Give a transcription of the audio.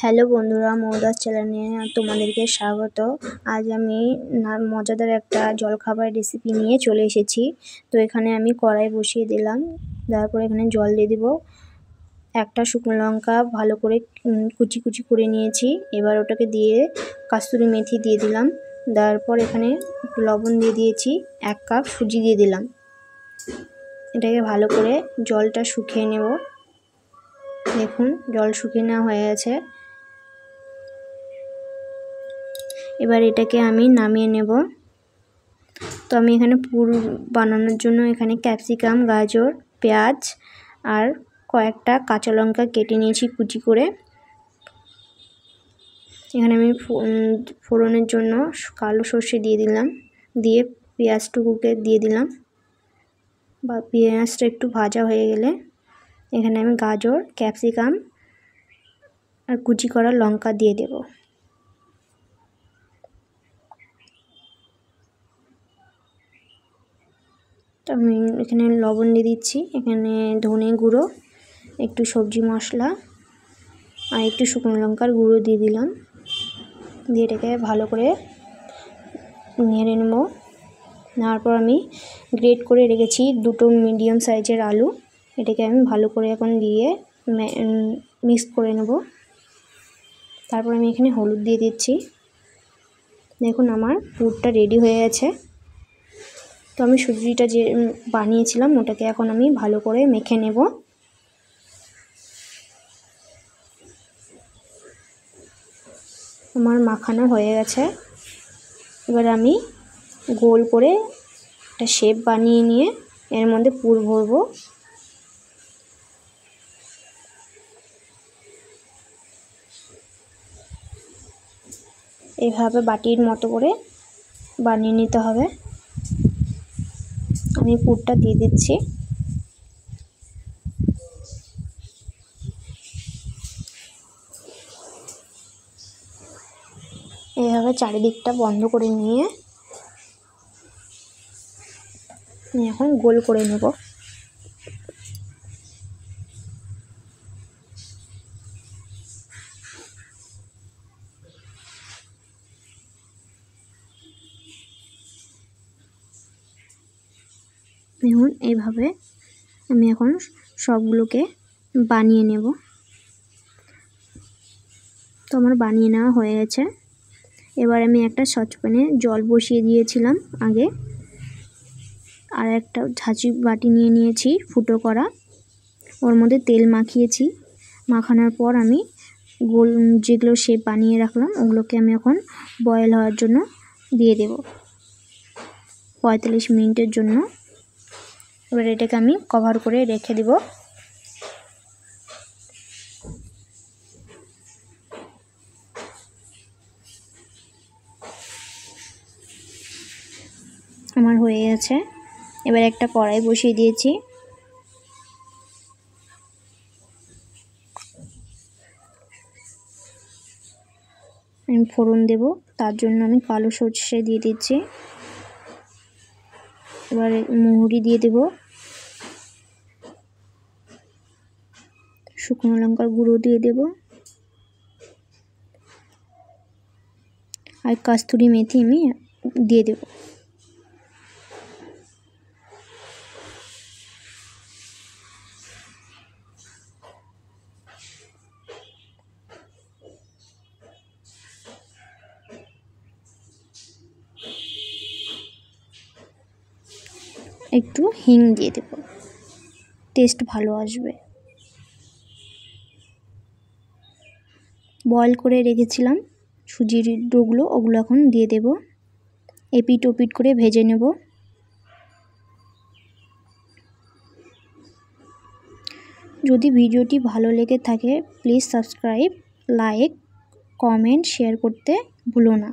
Hello বন্ধুরা, মৌদাস চ্যানেলে তোমাদেরকে স্বাগত। আজ আমি মজাদার একটা জলখাবার রেসিপি নিয়ে চলে এসেছি। তো এখানে আমি কড়াই বসিয়ে দিলাম, তারপর এখানে জল দিয়ে দিব। একটা শুকনো লঙ্কা ভালো করে কুচি কুচি করে নিয়েছি। এবার ওটাকে দিয়ে কাস্তুরি মেথি দিয়ে দিলাম। তারপর এখানে একটু লবণ দিয়ে দিয়েছি, 1 কাপ সুজি দিয়ে দিলাম। এটাকে ভালো করে জলটা শুকিয়ে নেব। দেখুন জল শুকিয়ে নেওয়া হয়ে গেছে। এবার এটাকে আমি নামিয়ে নেব। তো আমি এখানে পুর বানানোর জন্য এখানে ক্যাপসিকাম, গাজর, পেঁয়াজ আর কয়েকটা কাঁচা লঙ্কা কেটে নিয়েছি কুচি করে। এখানে আমি ফোড়নের জন্য কালো সর্ষে দিয়ে দিলাম, দিয়ে পেঁয়াজটুকুকে দিয়ে দিলাম। বা পেঁয়াজটা একটু ভাজা হয়ে গেলে এখানে আমি গাজর, ক্যাপসিকাম আর কুচি করা লঙ্কা দিয়ে দেব। আমি এখানে লবণ দিয়ে দিচ্ছি, এখানে ধনে গুঁড়ো, একটু সবজি মশলা আর একটু শুকনো লঙ্কার গুঁড়ো দিয়ে দিলাম। দিয়ে এটাকে ভালো করে নেড়ে নেব। নেওয়ার পর আমি গ্রেট করে রেখেছি 2টো মিডিয়াম সাইজের আলু। এটাকে আমি ভালো করে এখন দিয়ে মিক্স করে নেব। তারপর আমি এখানে হলুদ দিয়ে দিচ্ছি। দেখুন আমার পুরটা রেডি হয়ে গেছে। তো আমি সুজিটা যে বানিয়েছিলাম ওটাকে এখন আমি ভালো করে মেখে নেব। আমার মাখানো হয়ে গেছে। এবার আমি গোল করে একটা শেপ বানিয়ে নিয়ে এর মধ্যে পুর ভরব। এইভাবে বাটির মতো করে বানিয়ে নিতে হবে। আমি পুরটা দিয়ে দিচ্ছি। এইভাবে চারিদিকটা বন্ধ করে নিয়ে আমি এখন গোল করে নেব। দেখুন এইভাবে আমি এখন সবগুলোকে বানিয়ে নেব। তো আমার বানিয়ে নেওয়া হয়ে গেছে। এবার আমি একটা সসপ্যানে জল বসিয়ে দিয়েছিলাম আগে, আর একটা ঝাঁঝি বাটি নিয়ে নিয়েছি ফুটো করা, ওর মধ্যে তেল মাখিয়েছি। মাখানোর পর আমি গোল যেগুলো শেপ বানিয়ে রাখলাম ওগুলোকে আমি এখন বয়েল হওয়ার জন্য দিয়ে দেব 45 মিনিটের জন্য। এবার এটাকে আমি কভার করে রেখে দেব। আমার হয়ে গেছে। এবার একটা কড়াই বসিয়ে দিয়েছি। আমি ফোড়ন দেব, তার জন্য আমি কালো সর্ষে দিয়ে দিচ্ছি। এবার মৌরি দিয়ে দেব, শুকনো লঙ্কার গুঁড়ো দিয়ে দেব আর কাস্তুরি মেথি আমি দিয়ে দেব। একটু হিং দিয়ে দেব, টেস্ট ভালো আসবে। বয়েল করে রেখেছিলাম সুজির ডোগুলো, ওগুলো এখন দিয়ে দেব। এপিট ওপিট করে ভেজে নেব। যদি ভিডিওটি ভালো লেগে থাকে please subscribe, like, comment, share করতে ভুলো না।